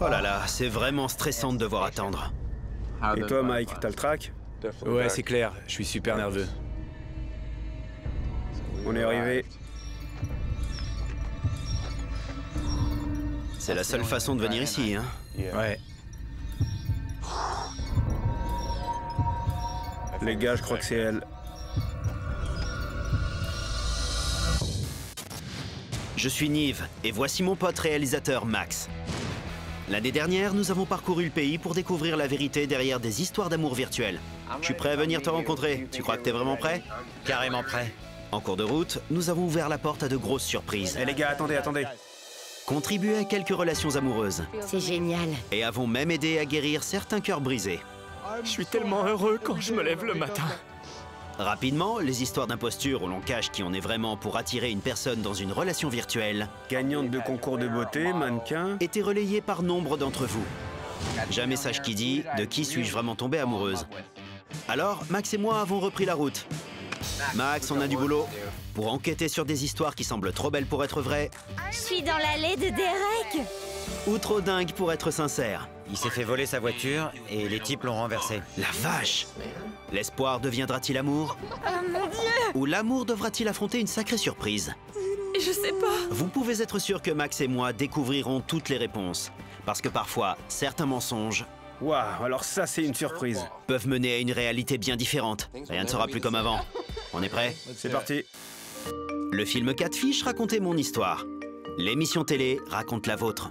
Oh là là, c'est vraiment stressant de devoir attendre. Et toi, Mike, t'as le track? Ouais, c'est clair, je suis super nerveux. On est arrivé. C'est la seule façon de venir ici, hein. Ouais. Les gars, je crois que c'est elle. Je suis Nive, et voici mon pote réalisateur Max. L'année dernière, nous avons parcouru le pays pour découvrir la vérité derrière des histoires d'amour virtuelles. Je suis prêt à venir te rencontrer. Tu crois que t'es vraiment prêt? Carrément prêt. En cours de route, nous avons ouvert la porte à de grosses surprises. Eh les gars, attendez. Contribué à quelques relations amoureuses. C'est génial. Et avons même aidé à guérir certains cœurs brisés. Je suis tellement heureux quand je me lève le matin. Rapidement, les histoires d'imposture où l'on cache qui on est vraiment pour attirer une personne dans une relation virtuelle Gagnante de concours de beauté, mannequin. étaient relayées par nombre d'entre vous. Jamais sage qui dit « De qui suis-je vraiment tombée amoureuse ?» Alors, Max et moi avons repris la route. Max, on a du boulot. Pour enquêter sur des histoires qui semblent trop belles pour être vraies, Je suis dans l'allée de Derek. ou trop dingues pour être sincères. Il s'est fait voler sa voiture et les types l'ont renversé. La vache! L'espoir deviendra-t-il amour? Oh mon Dieu. Ou l'amour devra-t-il affronter une sacrée surprise? Je sais pas. Vous pouvez être sûr que Max et moi découvrirons toutes les réponses. Parce que parfois, certains mensonges Waouh, alors ça, c'est une surprise. peuvent mener à une réalité bien différente. Rien ne sera plus comme avant. On est prêt? C'est parti. Le film Catfish racontait mon histoire. L'émission télé raconte la vôtre.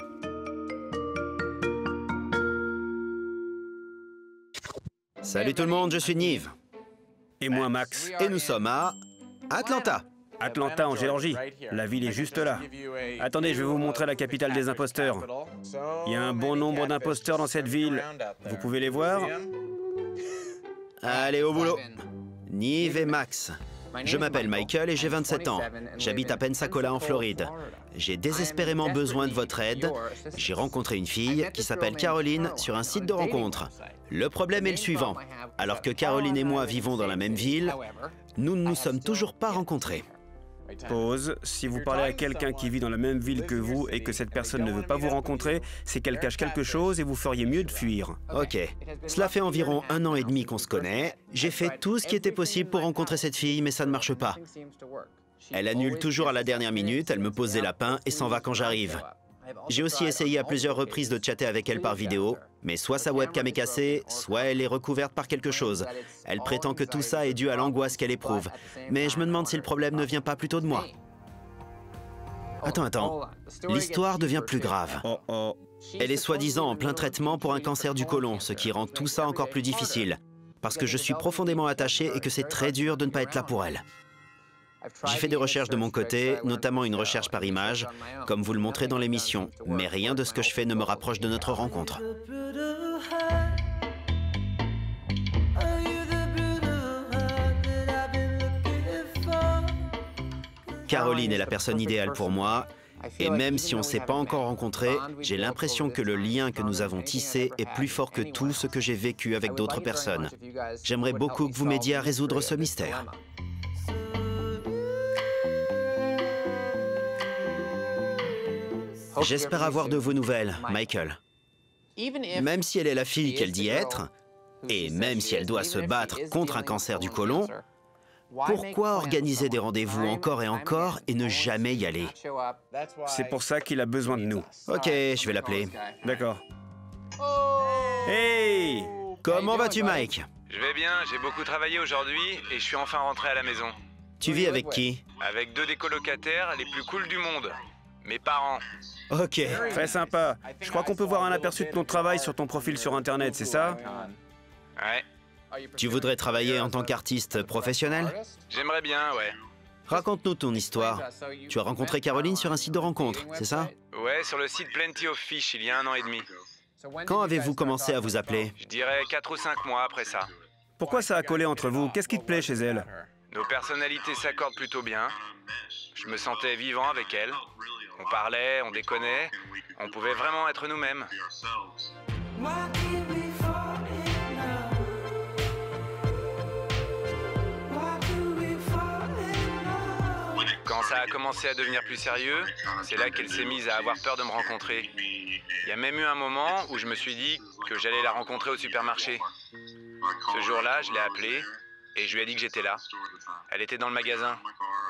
Salut tout le monde, je suis Nive. Et moi, Max. Et nous sommes à Atlanta. Atlanta, en Géorgie. La ville est juste là. Attendez, je vais vous montrer la capitale des imposteurs. Il y a un bon nombre d'imposteurs dans cette ville. Vous pouvez les voir? Allez, au boulot. Nive et Max. Je m'appelle Michael et j'ai 27 ans. J'habite à Pensacola en Floride. J'ai désespérément besoin de votre aide. J'ai rencontré une fille qui s'appelle Caroline sur un site de rencontre. Le problème est le suivant. Alors que Caroline et moi vivons dans la même ville, nous ne nous sommes toujours pas rencontrés. Pause. Si vous parlez à quelqu'un qui vit dans la même ville que vous et que cette personne ne veut pas vous rencontrer, c'est qu'elle cache quelque chose et vous feriez mieux de fuir. Ok. Cela fait environ 1 an et demi qu'on se connaît. J'ai fait tout ce qui était possible pour rencontrer cette fille, mais ça ne marche pas. Elle annule toujours à la dernière minute, elle me pose des lapins et s'en va quand j'arrive. J'ai aussi essayé à plusieurs reprises de chatter avec elle par vidéo, mais soit sa webcam est cassée, soit elle est recouverte par quelque chose. Elle prétend que tout ça est dû à l'angoisse qu'elle éprouve, mais je me demande si le problème ne vient pas plutôt de moi. Attends. L'histoire devient plus grave. Oh oh. Elle est soi-disant en plein traitement pour un cancer du côlon, ce qui rend tout ça encore plus difficile. Parce que je suis profondément attaché et que c'est très dur de ne pas être là pour elle. J'ai fait des recherches de mon côté, notamment une recherche par image, comme vous le montrez dans l'émission, mais rien de ce que je fais ne me rapproche de notre rencontre. Caroline est la personne idéale pour moi, et même si on ne s'est pas encore rencontrés, j'ai l'impression que le lien que nous avons tissé est plus fort que tout ce que j'ai vécu avec d'autres personnes. J'aimerais beaucoup que vous m'aidiez à résoudre ce mystère. J'espère avoir de vos nouvelles, Michael. Même si elle est la fille qu'elle dit être, et même si elle doit se battre contre un cancer du côlon, pourquoi organiser des rendez-vous encore et encore et ne jamais y aller? C'est pour ça qu'il a besoin de nous. Ok, je vais l'appeler. D'accord. Hey! Comment vas-tu, Mike? Je vais bien, j'ai beaucoup travaillé aujourd'hui et je suis enfin rentré à la maison. Tu vis avec qui? Avec 2 des colocataires les plus cools du monde. Mes parents. Ok. Très sympa. Je crois qu'on peut voir un aperçu de ton travail sur ton profil sur Internet, c'est ça? Ouais. Tu voudrais travailler en tant qu'artiste professionnel? J'aimerais bien, ouais. Raconte-nous ton histoire. Tu as rencontré Caroline sur un site de rencontre, c'est ça? Ouais, sur le site Plenty of Fish il y a 1 an et demi. Quand avez-vous commencé à vous appeler? Je dirais 4 ou 5 mois après ça. Pourquoi ça a collé entre vous? Qu'est-ce qui te plaît chez elle? Nos personnalités s'accordent plutôt bien. Je me sentais vivant avec elle. On parlait, on déconnait. On pouvait vraiment être nous-mêmes. Quand ça a commencé à devenir plus sérieux, c'est là qu'elle s'est mise à avoir peur de me rencontrer. Il y a même eu un moment où je me suis dit que j'allais la rencontrer au supermarché. Ce jour-là, je l'ai appelée et je lui ai dit que j'étais là. Elle était dans le magasin.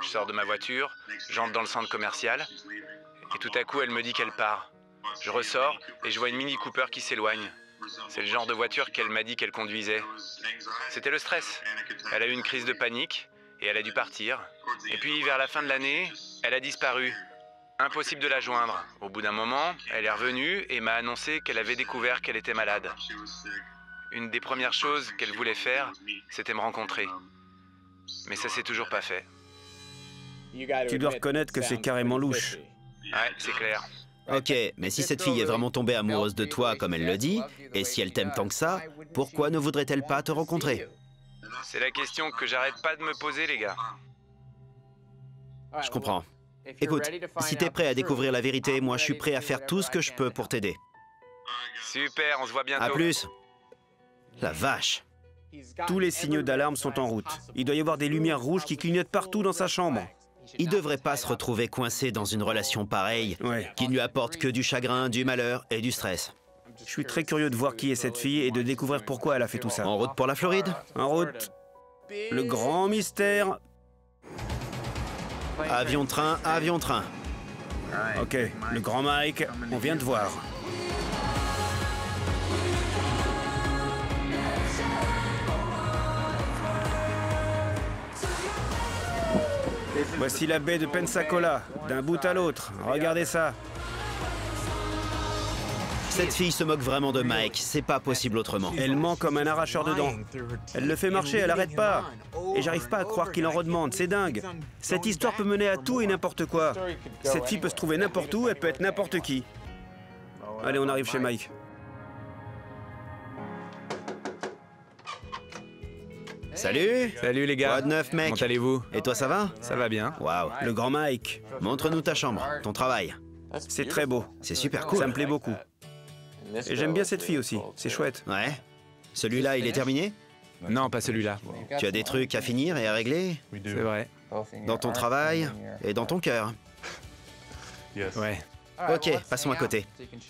Je sors de ma voiture, j'entre dans le centre commercial et tout à coup, elle me dit qu'elle part. Je ressors et je vois une Mini Cooper qui s'éloigne. C'est le genre de voiture qu'elle m'a dit qu'elle conduisait. C'était le stress. Elle a eu une crise de panique et elle a dû partir. Et puis, vers la fin de l'année, elle a disparu. Impossible de la joindre. Au bout d'un moment, elle est revenue et m'a annoncé qu'elle avait découvert qu'elle était malade. Une des premières choses qu'elle voulait faire, c'était me rencontrer. Mais ça s'est toujours pas fait. Tu dois reconnaître que c'est carrément louche. Ouais, c'est clair. Ok, mais si cette fille est vraiment tombée amoureuse de toi comme elle le dit, et si elle t'aime tant que ça, pourquoi ne voudrait-elle pas te rencontrer? C'est la question que j'arrête pas de me poser, les gars. Je comprends. Écoute, si t'es prêt à découvrir la vérité, moi je suis prêt à faire tout ce que je peux pour t'aider. Super, on se voit bientôt. À plus. La vache. Tous les signaux d'alarme sont en route. Il doit y avoir des lumières rouges qui clignotent partout dans sa chambre. Il devrait pas se retrouver coincé dans une relation pareille, Ouais. qui ne lui apporte que du chagrin, du malheur et du stress. Je suis très curieux de voir qui est cette fille et de découvrir pourquoi elle a fait tout ça. En route pour la Floride? En route. Le grand mystère. Avion-train, avion-train. Ok, le grand Mike, on vient de voir. Voici la baie de Pensacola, d'un bout à l'autre. Regardez ça. Cette fille se moque vraiment de Mike, c'est pas possible autrement. Elle ment comme un arracheur de dents. Elle le fait marcher, elle arrête pas. Et j'arrive pas à croire qu'il en redemande, c'est dingue. Cette histoire peut mener à tout et n'importe quoi. Cette fille peut se trouver n'importe où, elle peut être n'importe qui. Allez, on arrive chez Mike. Salut! Salut, les gars. Quoi de neuf, mec? Comment allez-vous? Et toi, ça va? Ça va bien. Waouh. Le grand Mike. Montre-nous ta chambre, ton travail. C'est très beau. C'est super cool. Ça me plaît beaucoup. Et j'aime bien cette fille aussi, c'est chouette. Ouais. Celui-là, il est terminé? Non, pas celui-là. Tu as des trucs à finir et à régler? C'est vrai. Dans ton travail et dans ton cœur. Ouais. Ok, passons à côté.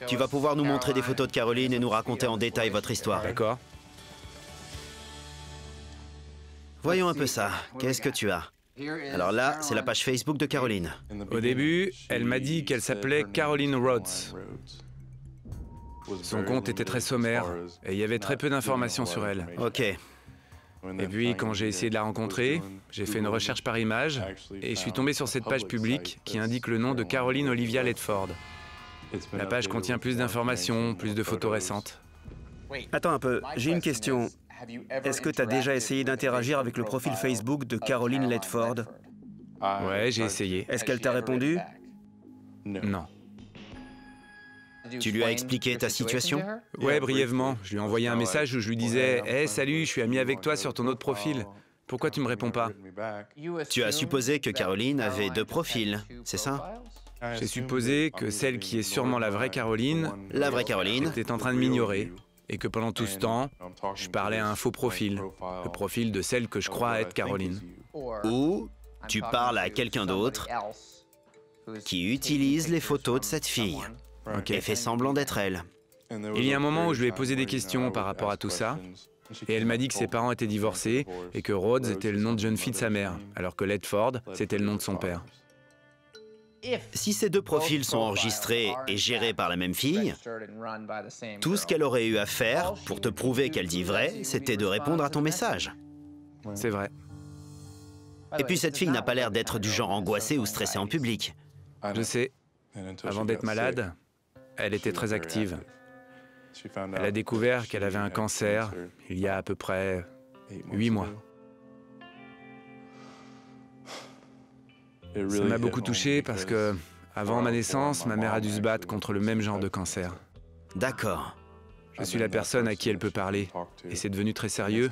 Tu vas pouvoir nous montrer des photos de Caroline et nous raconter en détail votre histoire. D'accord. Voyons un peu ça. Qu'est-ce que tu as? Alors là, c'est la page Facebook de Caroline. Au début, elle m'a dit qu'elle s'appelait Caroline Rhodes. Son compte était très sommaire et il y avait très peu d'informations sur elle. Ok. Et puis, quand j'ai essayé de la rencontrer, j'ai fait une recherche par image et je suis tombé sur cette page publique qui indique le nom de Caroline Olivia Ledford. La page contient plus d'informations, plus de photos récentes. Attends un peu, j'ai une question. Est-ce que tu as déjà essayé d'interagir avec le profil Facebook de Caroline Ledford? Ouais, j'ai essayé. Est-ce qu'elle t'a répondu? Non. Tu lui as expliqué ta situation? Ouais, brièvement. Je lui ai envoyé un message où je lui disais « Hey, salut, je suis ami avec toi sur ton autre profil. Pourquoi tu me réponds pas ?» Tu as supposé que Caroline avait deux profils, c'est ça? J'ai supposé que celle qui est sûrement la vraie Caroline La vraie Caroline? était en train de m'ignorer et que pendant tout ce temps, je parlais à un faux profil, le profil de celle que je crois être Caroline. Ou tu parles à quelqu'un d'autre qui utilise les photos de cette fille et fait semblant d'être elle. Il y a un moment où je lui ai posé des questions par rapport à tout ça, et elle m'a dit que ses parents étaient divorcés et que Rhodes était le nom de jeune fille de sa mère, alors que Ledford, c'était le nom de son père. Si ces deux profils sont enregistrés et gérés par la même fille, tout ce qu'elle aurait eu à faire pour te prouver qu'elle dit vrai, c'était de répondre à ton message. C'est vrai. Et puis cette fille n'a pas l'air d'être du genre angoissée ou stressée en public. Je sais, avant d'être malade, elle était très active. Elle a découvert qu'elle avait un cancer il y a à peu près 8 mois. Ça m'a beaucoup touché parce que, avant ma naissance, ma mère a dû se battre contre le même genre de cancer. D'accord. Je suis la personne à qui elle peut parler, et c'est devenu très sérieux,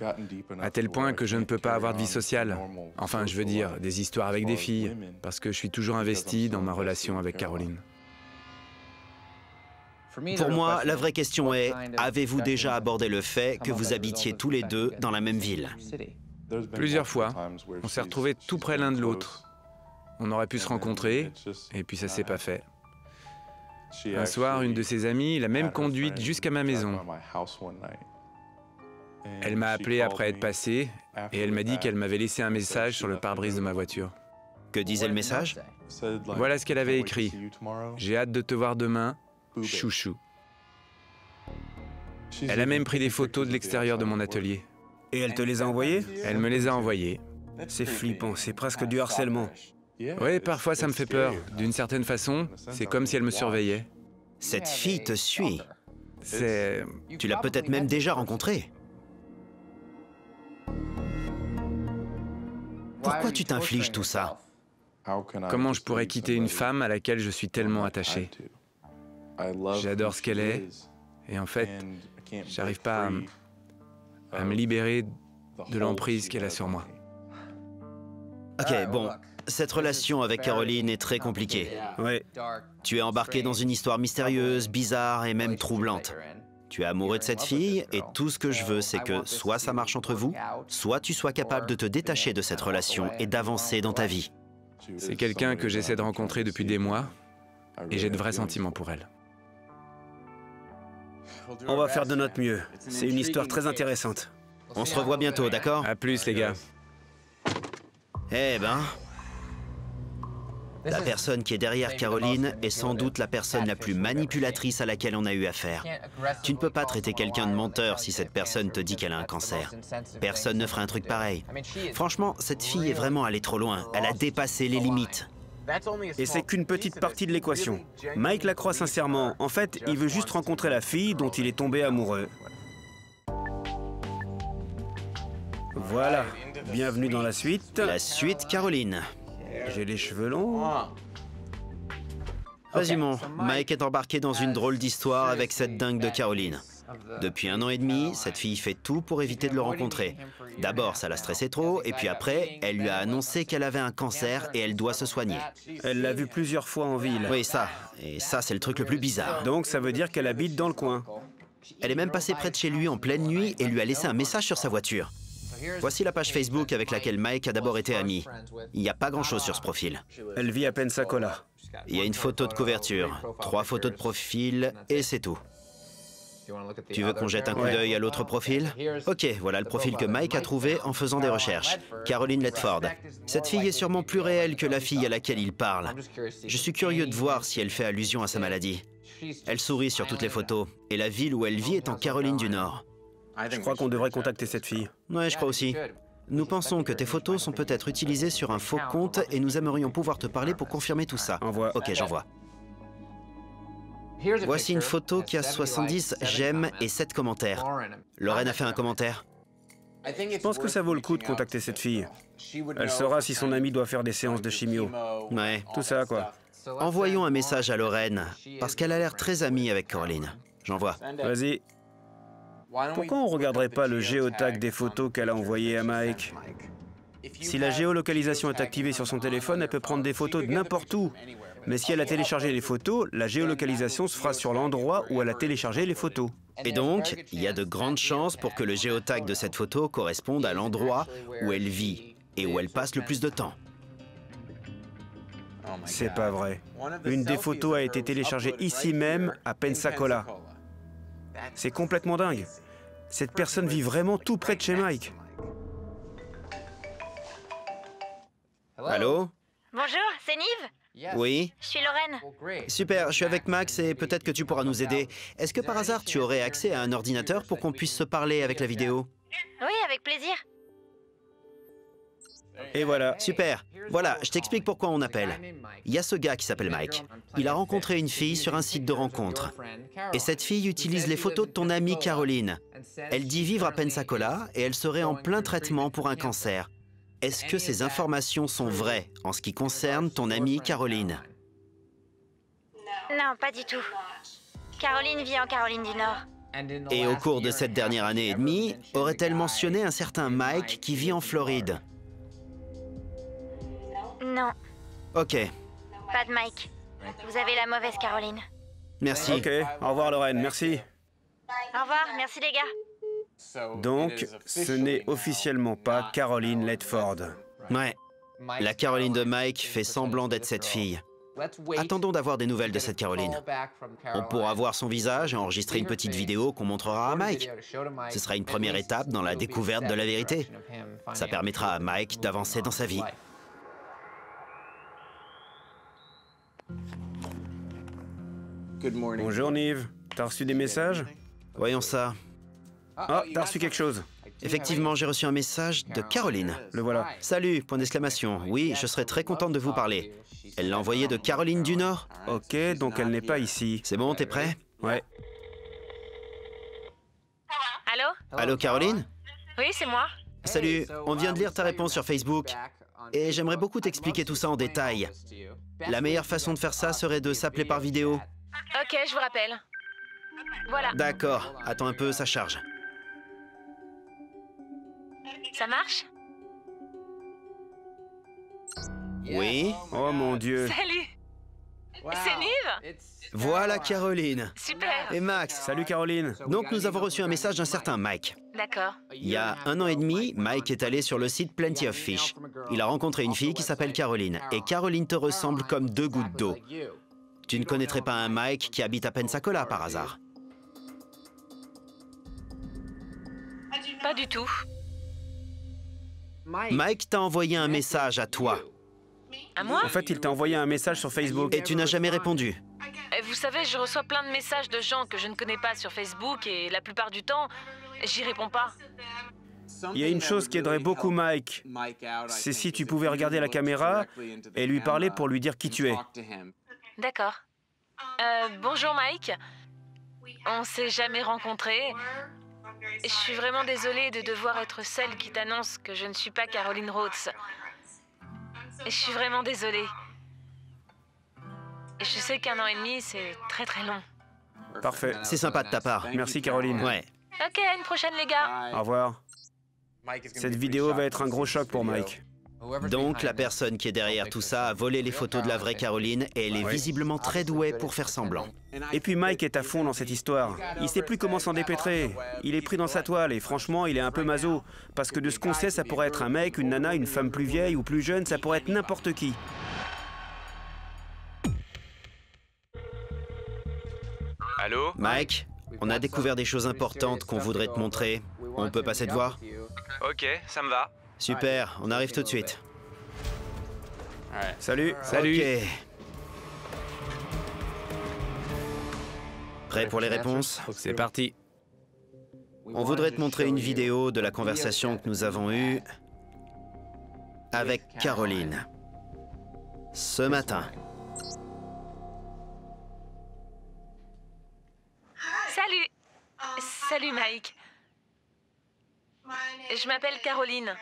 à tel point que je ne peux pas avoir de vie sociale. Enfin, je veux dire, des histoires avec des filles, parce que je suis toujours investi dans ma relation avec Caroline. Pour moi, la vraie question est, avez-vous déjà abordé le fait que vous habitiez tous les deux dans la même ville? Plusieurs fois, on s'est retrouvés tout près l'un de l'autre. On aurait pu se rencontrer, et puis ça s'est pas fait. Un soir, une de ses amies l'a même conduite jusqu'à ma maison. Elle m'a appelé après être passée et elle m'a dit qu'elle m'avait laissé un message sur le pare-brise de ma voiture. Que disait le message? Voilà ce qu'elle avait écrit. J'ai hâte de te voir demain, chouchou. Elle a même pris des photos de l'extérieur de mon atelier. Et elle te les a envoyés? Elle me les a envoyées. C'est flippant, c'est presque du harcèlement. Oui, parfois ça me fait peur. D'une certaine façon, c'est comme si elle me surveillait. Cette fille te suit. C'est... Tu l'as peut-être même déjà rencontrée. Pourquoi tu t'infliges tout ça? Comment je pourrais quitter une femme à laquelle je suis tellement attaché? J'adore ce qu'elle est, et en fait, j'arrive pas à me libérer de l'emprise qu'elle a sur moi. Ok, bon, cette relation avec Caroline est très compliquée. Ouais. Tu es embarqué dans une histoire mystérieuse, bizarre et même troublante. Tu es amoureux de cette fille et tout ce que je veux, c'est que soit ça marche entre vous, soit tu sois capable de te détacher de cette relation et d'avancer dans ta vie. C'est quelqu'un que j'essaie de rencontrer depuis des mois, et j'ai de vrais sentiments pour elle. On va faire de notre mieux. C'est une histoire très intéressante. On se revoit bientôt, d'accord? À plus, les gars. Eh ben... La personne qui est derrière Caroline est sans doute la personne la plus manipulatrice à laquelle on a eu affaire. Tu ne peux pas traiter quelqu'un de menteur si cette personne te dit qu'elle a un cancer. Personne ne ferait un truc pareil. Franchement, cette fille est vraiment allée trop loin. Elle a dépassé les limites. Et c'est qu'une petite partie de l'équation. Mike la croit sincèrement. En fait, il veut juste rencontrer la fille dont il est tombé amoureux. Voilà. Bienvenue dans la suite. La suite, Caroline. J'ai les cheveux longs. Résumons, Mike est embarqué dans une drôle d'histoire avec cette dingue de Caroline. Depuis 1 an et demi, cette fille fait tout pour éviter de le rencontrer. D'abord, ça l'a stressé trop, et puis après, elle lui a annoncé qu'elle avait un cancer et elle doit se soigner. Elle l'a vu plusieurs fois en ville. Oui, ça. Et ça, c'est le truc le plus bizarre. Donc ça veut dire qu'elle habite dans le coin. Elle est même passée près de chez lui en pleine nuit et lui a laissé un message sur sa voiture. Voici la page Facebook avec laquelle Mike a d'abord été ami. Il n'y a pas grand-chose sur ce profil. Elle vit à Pensacola. Il y a une photo de couverture, 3 photos de profil, et c'est tout. Tu veux qu'on jette un coup d'œil à l'autre profil? Ok, voilà le profil que Mike a trouvé en faisant des recherches. Caroline Ledford. Cette fille est sûrement plus réelle que la fille à laquelle il parle. Je suis curieux de voir si elle fait allusion à sa maladie. Elle sourit sur toutes les photos, et la ville où elle vit est en Caroline du Nord. Je crois qu'on devrait contacter cette fille. Ouais, je crois aussi. Nous pensons que tes photos sont peut-être utilisées sur un faux compte et nous aimerions pouvoir te parler pour confirmer tout ça. Envoie. Ok, j'envoie. Voici une photo qui a 70 j'aime et 7 commentaires. Lorraine a fait un commentaire. Je pense que ça vaut le coup de contacter cette fille. Elle saura si son ami doit faire des séances de chimio. Ouais. Tout ça, quoi. Envoyons un message à Lorraine, parce qu'elle a l'air très amie avec Caroline. J'envoie. Vas-y. Pourquoi on regarderait pas le géotag des photos qu'elle a envoyées à Mike? Si la géolocalisation est activée sur son téléphone, elle peut prendre des photos de n'importe où. Mais si elle a téléchargé les photos, la géolocalisation se fera sur l'endroit où elle a téléchargé les photos. Et donc, il y a de grandes chances pour que le géotag de cette photo corresponde à l'endroit où elle vit et où elle passe le plus de temps. C'est pas vrai. Une des photos a été téléchargée ici même, à Pensacola. C'est complètement dingue. Cette personne vit vraiment tout près de chez Mike. Allô? Bonjour, c'est Nive? Oui? Je suis Lorraine. Super, je suis avec Max et peut-être que tu pourras nous aider. Est-ce que par hasard tu aurais accès à un ordinateur pour qu'on puisse se parler avec la vidéo? Oui, avec plaisir. Et voilà. Super. Voilà, je t'explique pourquoi on appelle. Il y a ce gars qui s'appelle Mike. Il a rencontré une fille sur un site de rencontre. Et cette fille utilise les photos de ton amie Caroline. Elle dit vivre à Pensacola et elle serait en plein traitement pour un cancer. Est-ce que ces informations sont vraies en ce qui concerne ton amie Caroline? Non, pas du tout. Caroline vit en Caroline du Nord. Et au cours de cette dernière année et demie, aurait-elle mentionné un certain Mike qui vit en Floride? Non, Ok, pas de Mike. Vous avez la mauvaise Caroline. merci. Ok, au revoir Lorraine, merci. Au revoir, merci les gars. Donc, ce n'est officiellement pas Caroline Ledford. Ouais, la Caroline de Mike fait semblant d'être cette fille. Attendons d'avoir des nouvelles de cette Caroline. On pourra voir son visage et enregistrer une petite vidéo qu'on montrera à Mike. Ce sera une première étape dans la découverte de la vérité. Ça permettra à Mike d'avancer dans sa vie. Bonjour Nive, t'as reçu des messages? Voyons ça. Ah, t'as reçu quelque chose. Effectivement, j'ai reçu un message de Caroline. Le voilà. Salut, point d'exclamation. Oui, je serais très contente de vous parler. Elle l'a envoyé de Caroline du Nord. Ok, donc elle n'est pas ici. C'est bon, t'es prêt? Ouais. Allô? Allô, Caroline? Oui, c'est moi. Salut, on vient de lire ta réponse sur Facebook. Et j'aimerais beaucoup t'expliquer tout ça en détail. La meilleure façon de faire ça serait de s'appeler par vidéo. Ok, je vous rappelle. Voilà. D'accord, attends un peu, ça charge. Ça marche? Oui? Oh mon Dieu. Salut! C'est Nive? Voilà Caroline. Super! Et Max. Salut Caroline. Donc nous avons reçu un message d'un certain Mike. D'accord. Il y a 1 an et demi, Mike est allé sur le site Plenty of Fish. Il a rencontré une fille qui s'appelle Caroline. Et Caroline te ressemble comme 2 gouttes d'eau. Tu ne connaîtrais pas un Mike qui habite à Pensacola par hasard? Pas du tout. Mike t'a envoyé un message à toi. À moi? En fait, il t'a envoyé un message sur Facebook. Et tu n'as jamais répondu. Vous savez, je reçois plein de messages de gens que je ne connais pas sur Facebook et la plupart du temps, j'y réponds pas. Il y a une chose qui aiderait beaucoup Mike. C'est si tu pouvais regarder la caméra et lui parler pour lui dire qui tu es. D'accord. Bonjour Mike. On s'est jamais rencontrés. Je suis vraiment désolée de devoir être celle qui t'annonce que je ne suis pas Caroline Rhodes. Je suis vraiment désolée. Et je sais qu'1 an et demi, c'est très très long. Parfait. C'est sympa de ta part. Merci Caroline. Ouais. Ok, à une prochaine les gars. Au revoir. Cette vidéo va être un gros choc pour Mike. Donc la personne qui est derrière tout ça a volé les photos de la vraie Caroline et elle est visiblement très douée pour faire semblant. Et puis Mike est à fond dans cette histoire. Il sait plus comment s'en dépêtrer. Il est pris dans sa toile et franchement, il est un peu maso. Parce que de ce qu'on sait, ça pourrait être un mec, une nana, une femme plus vieille ou plus jeune, ça pourrait être n'importe qui. Allô? Mike, on a découvert des choses importantes qu'on voudrait te montrer. On peut passer te voir? Ok, ça me va. Super, on arrive tout de suite. Salut. Salut. Ok. Prêt pour les réponses? C'est parti. On voudrait te montrer une vidéo de la conversation que nous avons eue avec Caroline. Ce matin. Salut. Salut Mike. Je m'appelle Caroline.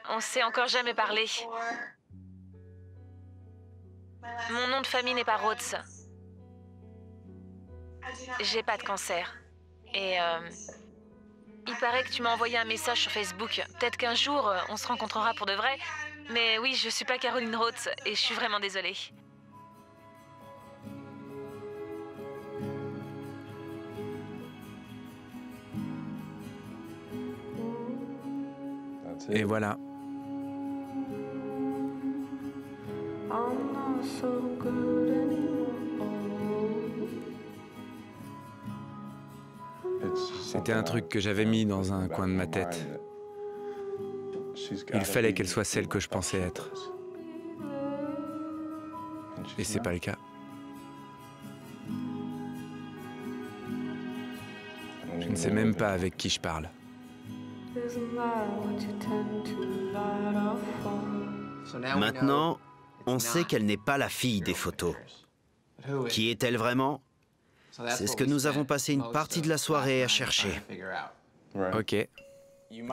On s'est encore jamais parlé. Mon nom de famille n'est pas Rhodes. J'ai pas de cancer. Et il paraît que tu m'as envoyé un message sur Facebook. Peut-être qu'un jour, on se rencontrera pour de vrai. Mais oui, je suis pas Caroline Rhodes et je suis vraiment désolée. Et voilà. C'était un truc que j'avais mis dans un coin de ma tête. Il fallait qu'elle soit celle que je pensais être. Et c'est pas le cas. Je ne sais même pas avec qui je parle. Maintenant, on sait qu'elle n'est pas la fille des photos. Qui est-elle vraiment? C'est ce que nous avons passé une partie de la soirée à chercher. Ok.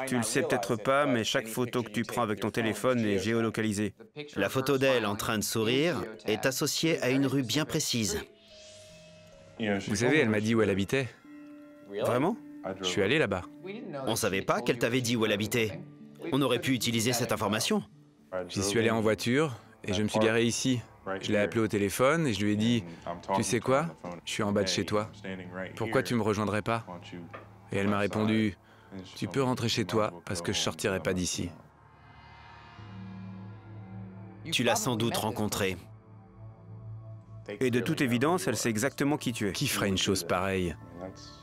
Tu le sais peut-être pas, mais chaque photo que tu prends avec ton téléphone est géolocalisée. La photo d'elle en train de sourire est associée à une rue bien précise. Vous savez, elle m'a dit où elle habitait. Vraiment? Je suis allé là-bas. On savait pas qu'elle t'avait dit où elle habitait. On aurait pu utiliser cette information. J'y suis allé en voiture et je me suis garé ici. Je l'ai appelé au téléphone et je lui ai dit « Tu sais quoi? Je suis en bas de chez toi. Pourquoi tu me rejoindrais pas ?» Et elle m'a répondu « Tu peux rentrer chez toi parce que je sortirai pas d'ici. » Tu l'as sans doute rencontrée. Et de toute évidence, elle sait exactement qui tu es. Qui ferait une chose pareille?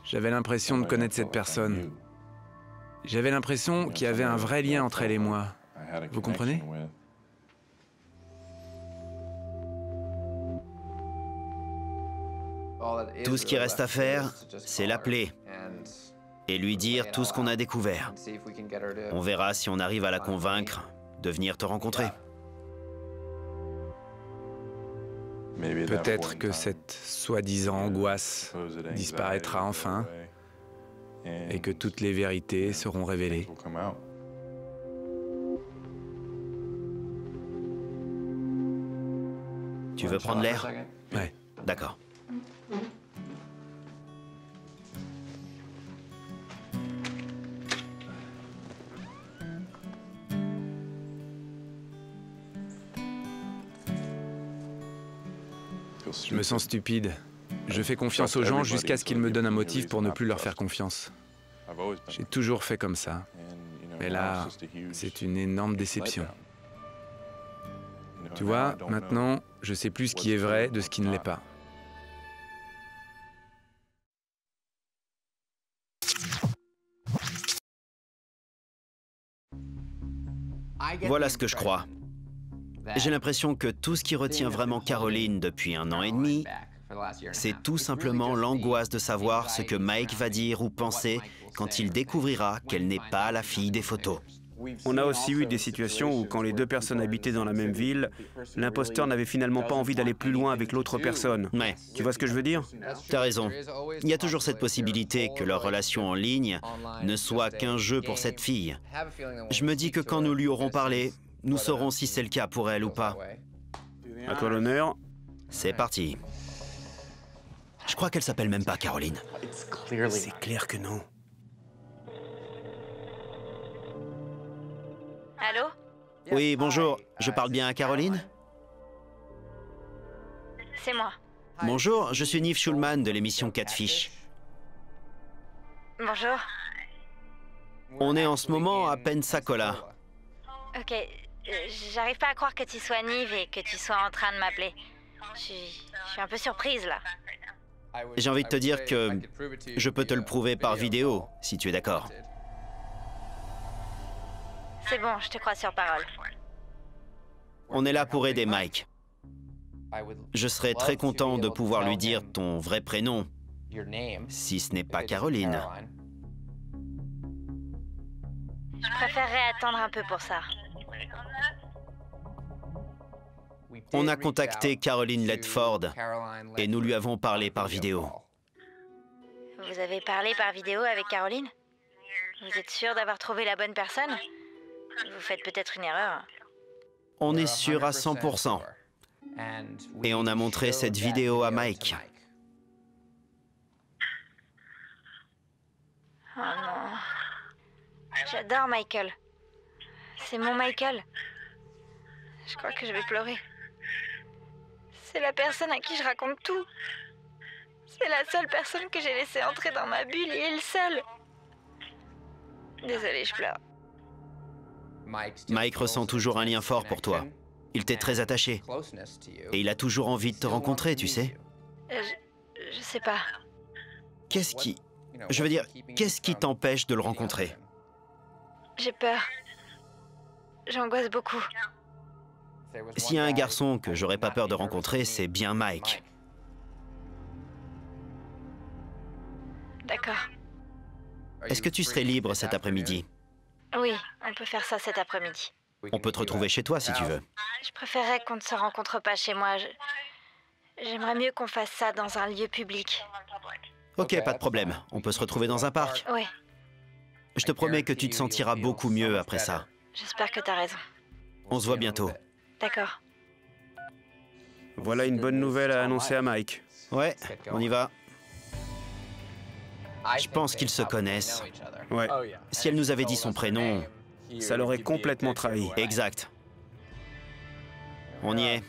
J'avais l'impression de connaître cette personne. J'avais l'impression qu'il y avait un vrai lien entre elle et moi. Vous comprenez? Tout ce qui reste à faire, c'est l'appeler et lui dire tout ce qu'on a découvert. On verra si on arrive à la convaincre de venir te rencontrer. Peut-être que cette soi-disant angoisse disparaîtra enfin et que toutes les vérités seront révélées. Tu veux prendre l'air? Ouais. D'accord. Je me sens stupide. Je fais confiance aux gens jusqu'à ce qu'ils me donnent un motif pour ne plus leur faire confiance. J'ai toujours fait comme ça. Mais là, c'est une énorme déception. Tu vois, maintenant, je sais plus ce qui est vrai de ce qui ne l'est pas. Voilà ce que je crois. J'ai l'impression que tout ce qui retient vraiment Caroline depuis 1 an et demi, c'est tout simplement l'angoisse de savoir ce que Mike va dire ou penser quand il découvrira qu'elle n'est pas la fille des photos. On a aussi eu des situations où, quand les deux personnes habitaient dans la même ville, l'imposteur n'avait finalement pas envie d'aller plus loin avec l'autre personne. Ouais, Tu vois ce que je veux dire? t'as raison. Il y a toujours cette possibilité que leur relation en ligne ne soit qu'un jeu pour cette fille. Je me dis que quand nous lui aurons parlé, nous saurons si c'est le cas pour elle ou pas. À toi l'honneur. C'est parti. Je crois qu'elle s'appelle même pas Caroline. C'est clair que non. Allô? Oui, bonjour. Je parle bien à Caroline? C'est moi. Bonjour, je suis Niv Schulman de l'émission Catfish. Bonjour. On est en ce moment à Pensacola. Ok, j'arrive pas à croire que tu sois Niv et que tu sois en train de m'appeler. Je suis un peu surprise là. J'ai envie de te dire que je peux te le prouver par vidéo, si tu es d'accord. C'est bon, je te crois sur parole. On est là pour aider Mike. Je serais très content de pouvoir lui dire ton vrai prénom, si ce n'est pas Caroline. Je préférerais attendre un peu pour ça. On a contacté Caroline Ledford et nous lui avons parlé par vidéo. Vous avez parlé par vidéo avec Caroline? Vous êtes sûr d'avoir trouvé la bonne personne? Vous faites peut-être une erreur. On est sûr à 100%. Et on a montré cette vidéo à Mike. Oh non. J'adore Michael. C'est mon Michael. Je crois que je vais pleurer. C'est la personne à qui je raconte tout. C'est la seule personne que j'ai laissée entrer dans ma bulle et il seul. Désolée, je pleure. Mike ressent toujours un lien fort pour toi. Il t'est très attaché. Et il a toujours envie de te rencontrer, tu sais. Je sais pas. Qu'est-ce qui... Je veux dire, qu'est-ce qui t'empêche de le rencontrer? J'ai peur. J'angoisse beaucoup. S'il y a un garçon que j'aurais pas peur de rencontrer, c'est bien Mike. D'accord. Est-ce que tu serais libre cet après-midi? Oui, on peut faire ça cet après-midi. On peut te retrouver chez toi si tu veux. Je préférerais qu'on ne se rencontre pas chez moi. J'aimerais mieux qu'on fasse ça dans un lieu public. Ok, pas de problème. On peut se retrouver dans un parc. Oui, Je te promets que tu te sentiras beaucoup mieux après ça. j'espère que t'as raison. On se voit bientôt. D'accord. Voilà une bonne nouvelle à annoncer à Mike. Ouais, on y va. Je pense qu'ils se connaissent. Ouais, Si elle nous avait dit son prénom... ça l'aurait complètement trahi. Exact. On y est.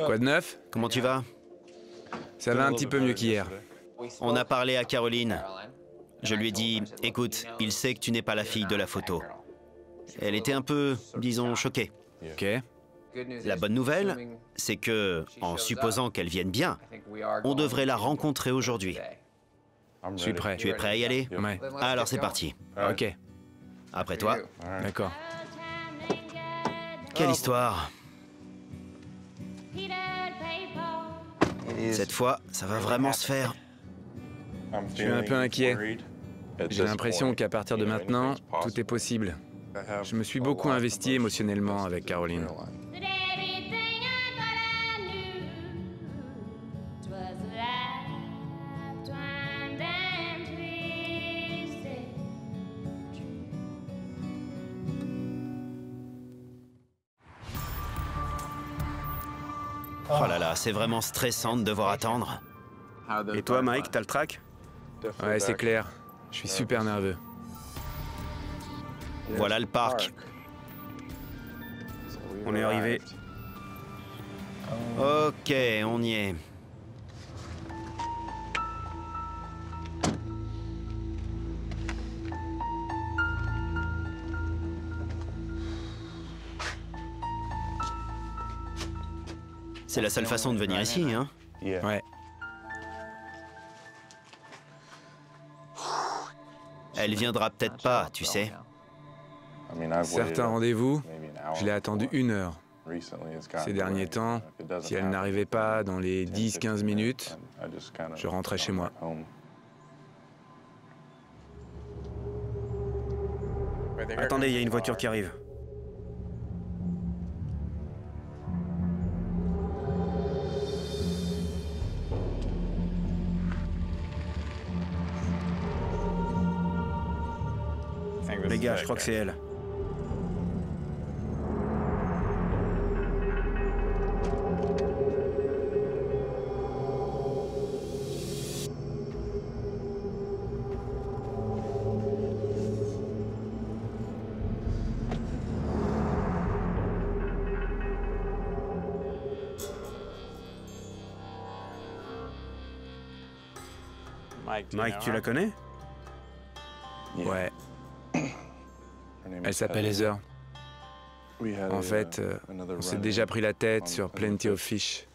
Quoi de neuf? Comment tu vas? Ça va un petit peu mieux qu'hier. On a parlé à Caroline. Je lui ai dit, écoute, il sait que tu n'es pas la fille de la photo. Elle était un peu, disons, choquée. Ok. La bonne nouvelle, c'est que, en supposant qu'elle vienne bien, on devrait la rencontrer aujourd'hui. Je suis prêt. Tu es prêt à y aller? Ouais. Alors c'est parti. Ok. Après toi. D'accord. Quelle histoire. Cette fois, ça va vraiment se faire. Je suis un peu inquiet. J'ai l'impression qu'à partir de maintenant, tout est possible. Je me suis beaucoup investi émotionnellement avec Caroline. Oh là là, c'est vraiment stressant de devoir attendre. Et toi, Mike, t'as le track? Ouais, c'est clair. Je suis super nerveux. Voilà le parc. On est arrivé. Ok, on y est. C'est la seule façon de venir ici, hein? Ouais. Elle viendra peut-être pas, tu sais. Certains rendez-vous, je l'ai attendu 1 heure. Ces derniers temps, si elle n'arrivait pas dans les 10-15 minutes, je rentrais chez moi. Attendez, il y a une voiture qui arrive. Les gars, je crois que c'est elle. Mike, tu la connais? Ouais. Elle s'appelle Heather. En fait, on s'est déjà pris la tête sur Plenty of Fish.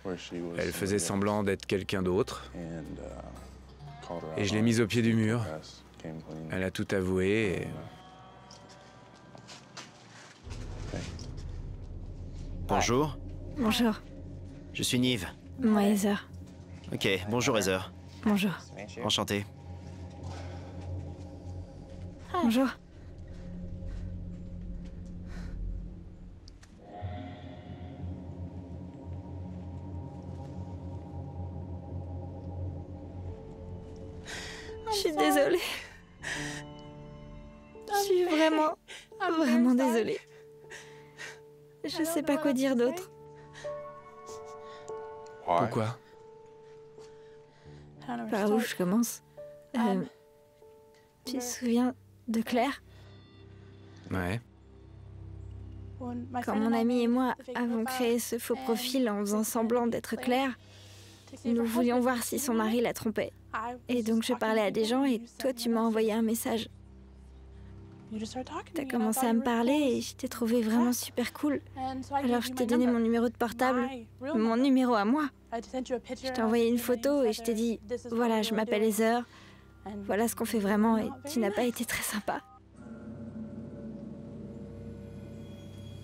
Elle faisait semblant d'être quelqu'un d'autre. Et je l'ai mise au pied du mur. Elle a tout avoué et... Bonjour, Bonjour, je suis Nive. moi Heather. Ok, bonjour Heather. Bonjour. Enchanté. Bonjour. Je suis désolée. Je suis vraiment désolée. Je sais pas quoi dire d'autre. Pourquoi? Par où je commence? Tu te souviens de Claire? Ouais. Quand mon amie et moi avons créé ce faux profil en faisant semblant d'être Claire, nous voulions voir si son mari la trompait. Et donc je parlais à des gens et toi tu m'as envoyé un message. T'as commencé à me parler et je t'ai trouvé vraiment super cool. Alors je t'ai donné mon numéro de portable, mon numéro à moi. Je t'ai envoyé une photo et je t'ai dit « Voilà, je m'appelle Heather, voilà ce qu'on fait vraiment » et tu n'as pas été très sympa.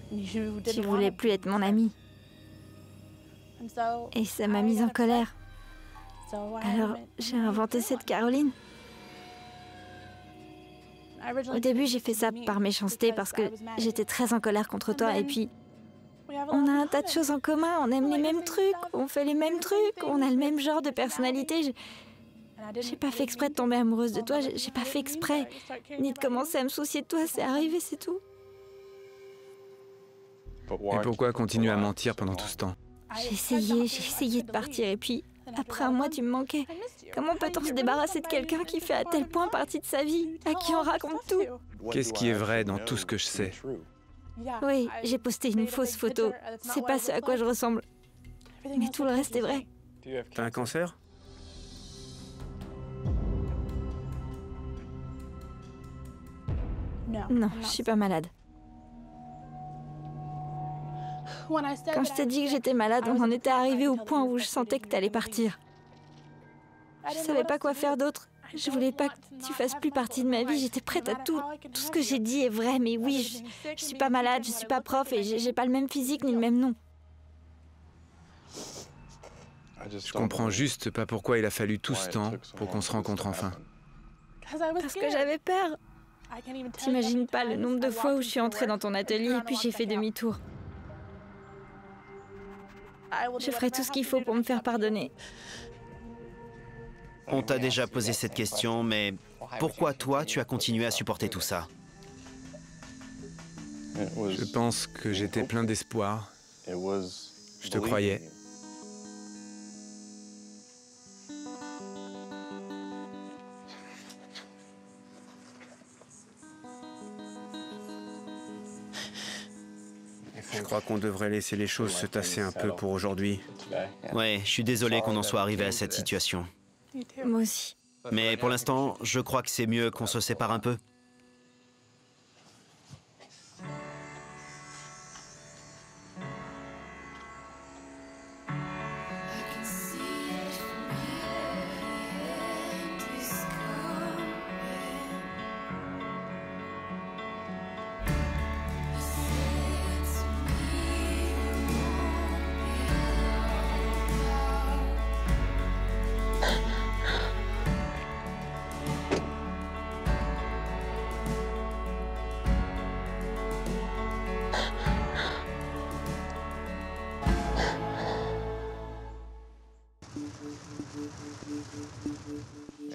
Tu voulais plus être mon amie. Et ça m'a mise en colère. Alors j'ai inventé cette Caroline. Au début, j'ai fait ça par méchanceté parce que j'étais très en colère contre toi et puis on a un tas de choses en commun, on aime les mêmes trucs, on fait les mêmes trucs, on a le même genre de personnalité. J'ai pas fait exprès de tomber amoureuse de toi, j'ai pas fait exprès, ni de commencer à me soucier de toi, c'est arrivé, c'est tout. Et pourquoi continuer à mentir pendant tout ce temps? J'ai essayé de partir et puis après un mois, tu me manquais. Comment peut-on se débarrasser de quelqu'un qui fait à tel point partie de sa vie, à qui on raconte tout? Qu'est-ce qui est vrai dans tout ce que je sais? Oui, j'ai posté une fausse photo. C'est pas ce à quoi je ressemble. Mais tout le reste est vrai. T'as un cancer? Non, je suis pas malade. Quand je t'ai dit que j'étais malade, on en était arrivé au point où je sentais que t'allais partir. Je savais pas quoi faire d'autre. Je voulais pas que tu fasses plus partie de ma vie. J'étais prête à tout. Tout ce que j'ai dit est vrai, mais oui, je suis pas malade, je suis pas prof et j'ai pas le même physique ni le même nom. Je comprends juste pas pourquoi il a fallu tout ce temps pour qu'on se rencontre enfin. Parce que j'avais peur. T'imagines pas le nombre de fois où je suis entrée dans ton atelier et puis j'ai fait demi-tour. Je ferai tout ce qu'il faut pour me faire pardonner. On t'a déjà posé cette question, mais pourquoi toi, tu as continué à supporter tout ça? Je pense que j'étais plein d'espoir. Je te croyais. Je crois qu'on devrait laisser les choses se tasser un peu pour aujourd'hui. Ouais, je suis désolé qu'on en soit arrivé à cette situation. Moi aussi. Mais pour l'instant, je crois que c'est mieux qu'on se sépare un peu.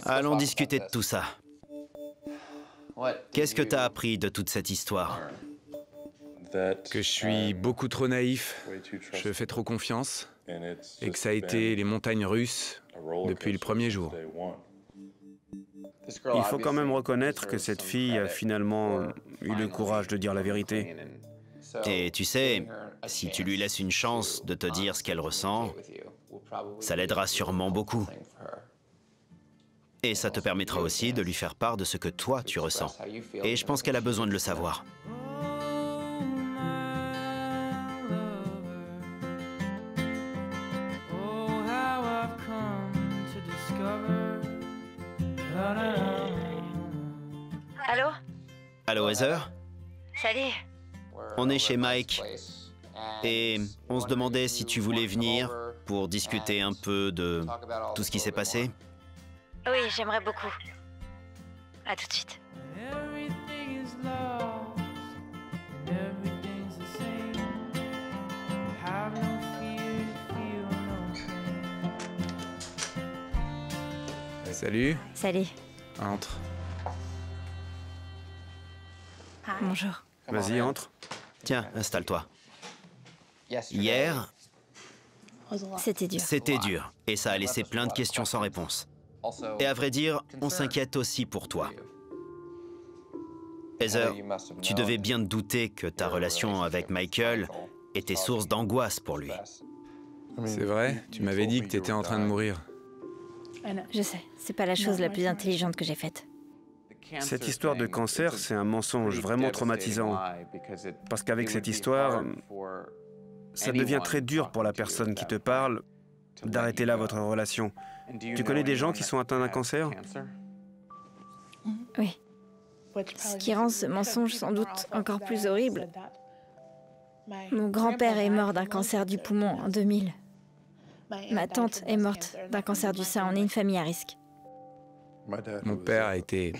Allons discuter de tout ça. Qu'est-ce que t'as appris de toute cette histoire? Que je suis beaucoup trop naïf, je fais trop confiance, et que ça a été les montagnes russes depuis le premier jour. Il faut quand même reconnaître que cette fille a finalement eu le courage de dire la vérité. Et tu sais, si tu lui laisses une chance de te dire ce qu'elle ressent, ça l'aidera sûrement beaucoup. Et ça te permettra aussi de lui faire part de ce que toi, tu ressens. Et je pense qu'elle a besoin de le savoir. Allô? Allô, Heather? Salut. On est chez Mike. Et on se demandait si tu voulais venir pour discuter un peu de tout ce qui s'est passé. Oui, j'aimerais beaucoup. À tout de suite. Salut, Salut. entre. Bonjour. Vas-y, entre. Tiens, installe-toi. Hier, C'était dur. c'était dur. Et ça a laissé plein de questions sans réponse. Et à vrai dire, on s'inquiète aussi pour toi. Heather, tu devais bien te douter que ta relation avec Michael était source d'angoisse pour lui. C'est vrai, tu m'avais dit que t'étais en train de mourir. Je sais, c'est pas la chose la plus intelligente que j'ai faite. Cette histoire de cancer, c'est un mensonge vraiment traumatisant. Parce qu'avec cette histoire, ça devient très dur pour la personne qui te parle d'arrêter là votre relation. Tu connais des gens qui sont atteints d'un cancer? Oui. Ce qui rend ce mensonge sans doute encore plus horrible. Mon grand-père est mort d'un cancer du poumon en 2000. Ma tante est morte d'un cancer du sein. On est une famille à risque. Mon père a été...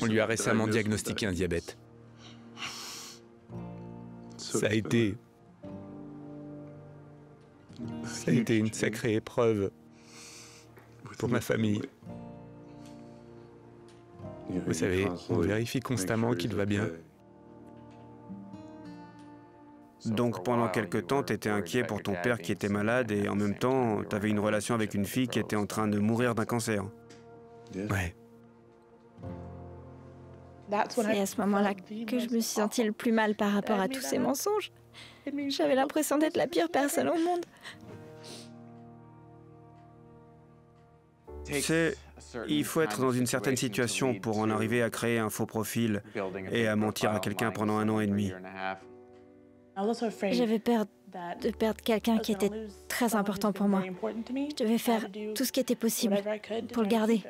On lui a récemment diagnostiqué un diabète. Ça a été une sacrée épreuve pour ma famille. Vous savez, on vérifie constamment qu'il va bien. Donc pendant quelque temps, t'étais inquiet pour ton père qui était malade et en même temps, t'avais une relation avec une fille qui était en train de mourir d'un cancer. Ouais. C'est à ce moment-là que je me suis sentie le plus mal par rapport à tous ces mensonges. J'avais l'impression d'être la pire personne au monde. Tu sais, Il faut être dans une certaine situation pour en arriver à créer un faux profil et à mentir à quelqu'un pendant 1 an et demi. J'avais peur de perdre quelqu'un qui était très important pour moi. Je devais faire tout ce qui était possible pour le garder.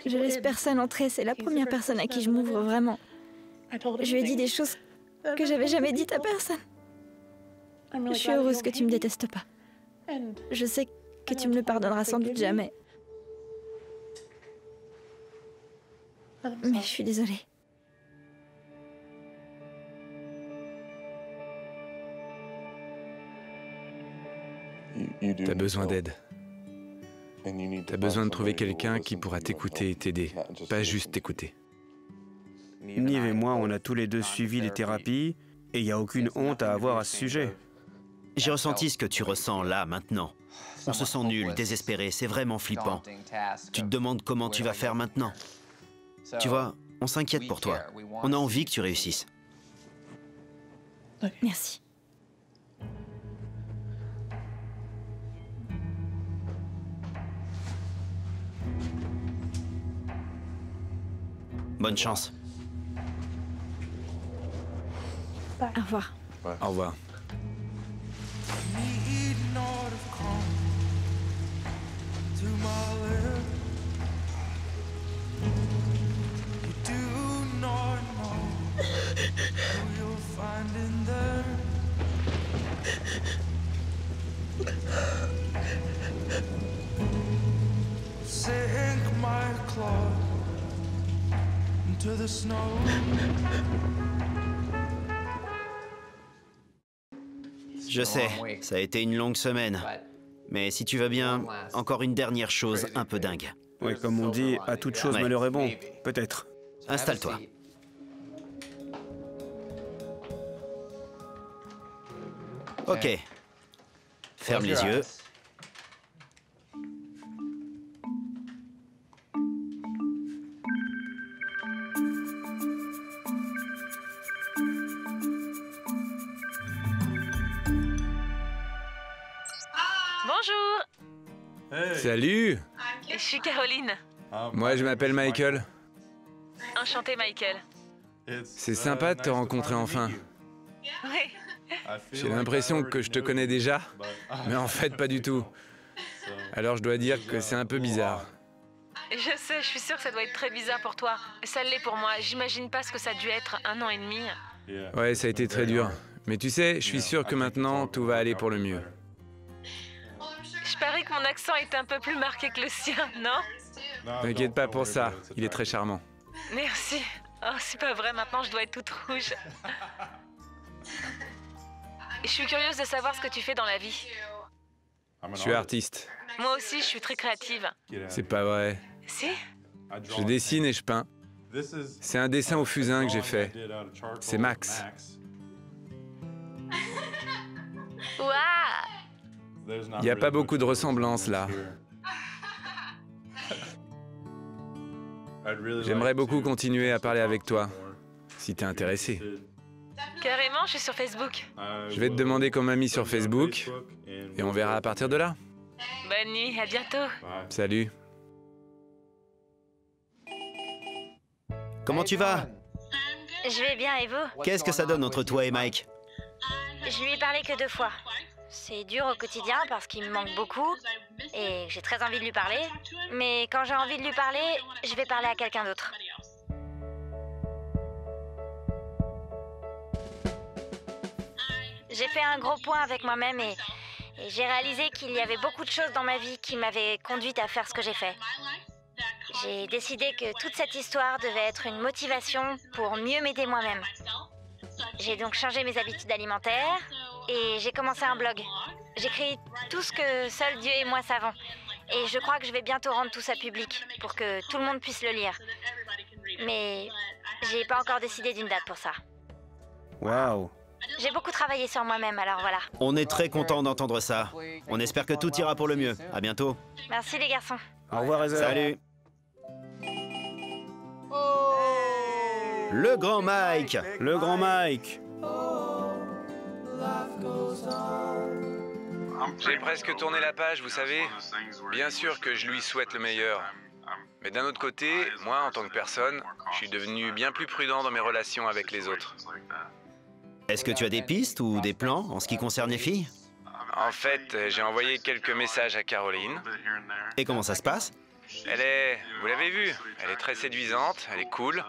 Je laisse personne entrer, c'est la première personne à qui je m'ouvre vraiment. Je lui ai dit des choses que j'avais jamais dites à personne. Je suis heureuse que tu me détestes pas. Je sais que tu me le pardonneras sans doute jamais. Mais je suis désolée. T'as besoin d'aide. T'as besoin de trouver quelqu'un qui pourra t'écouter et t'aider, pas juste t'écouter. Nive et moi, on a tous les deux suivi les thérapies et il n'y a aucune honte à avoir à ce sujet. J'ai ressenti ce que tu ressens là, maintenant. On se sent nul, désespéré, c'est vraiment flippant. Tu te demandes comment tu vas faire maintenant. Tu vois, on s'inquiète pour toi. On a envie que tu réussisses. Merci. Bonne chance. Au revoir. Au revoir. Je sais, ça a été une longue semaine. Mais si tu vas bien, encore une dernière chose un peu dingue. Oui, comme on dit, à toute chose Ouais. malheur est bon. Peut-être. Installe-toi. Ok. Ferme les yeux. Bonjour, Salut! je suis Caroline. Moi, je m'appelle Michael. Enchantée, Michael. C'est sympa de te rencontrer enfin. Oui. J'ai l'impression que je te connais déjà, mais en fait, pas du tout. Alors, je dois dire que c'est un peu bizarre. Je sais, je suis sûre que ça doit être très bizarre pour toi. Ça l'est pour moi. J'imagine pas ce que ça a dû être 1 an et demi. Ouais, ça a été très dur. Mais tu sais, je suis sûr que maintenant, tout va aller pour le mieux. Je parie que mon accent est un peu plus marqué que le sien, non? T'inquiète pas pour ça, il est très charmant. Merci. Oh, c'est pas vrai, maintenant je dois être toute rouge. Je suis curieuse de savoir ce que tu fais dans la vie. Je suis artiste. Moi aussi, je suis très créative. C'est pas vrai. Si? Je dessine et je peins. C'est un dessin au fusain que j'ai fait. C'est Max. Waouh! Il n'y a pas beaucoup de ressemblances là. J'aimerais beaucoup continuer à parler avec toi, si t'es intéressé. Carrément, je suis sur Facebook. Je vais te demander comme ami sur Facebook, et on verra à partir de là. Bonne nuit, à bientôt. Salut. Comment tu vas? Je vais bien et vous? Qu'est-ce que ça donne entre toi et Mike? Je lui ai parlé que 2 fois. C'est dur au quotidien parce qu'il me manque beaucoup et j'ai très envie de lui parler. Mais quand j'ai envie de lui parler, je vais parler à quelqu'un d'autre. J'ai fait un gros point avec moi-même et j'ai réalisé qu'il y avait beaucoup de choses dans ma vie qui m'avaient conduite à faire ce que j'ai fait. J'ai décidé que toute cette histoire devait être une motivation pour mieux m'aider moi-même. J'ai donc changé mes habitudes alimentaires et j'ai commencé un blog. J'écris tout ce que seul Dieu et moi savons. Et je crois que je vais bientôt rendre tout ça public pour que tout le monde puisse le lire. Mais j'ai pas encore décidé d'une date pour ça. Waouh. J'ai beaucoup travaillé sur moi-même, alors voilà. On est très content d'entendre ça. On espère que tout ira pour le mieux. À bientôt. Merci les garçons. Au revoir, Heather. Salut. Le grand Mike. Le grand Mike. J'ai presque tourné la page, vous savez. Bien sûr que je lui souhaite le meilleur. Mais d'un autre côté, moi, en tant que personne, je suis devenu bien plus prudent dans mes relations avec les autres. Est-ce que tu as des pistes ou des plans en ce qui concerne les filles? En fait, j'ai envoyé quelques messages à Caroline. Et comment ça se passe? Elle est... Vous l'avez vu, elle est très séduisante, elle est cool.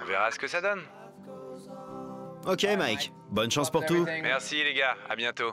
On verra ce que ça donne. Ok Mike, bonne chance pour tout. Merci les gars, à bientôt.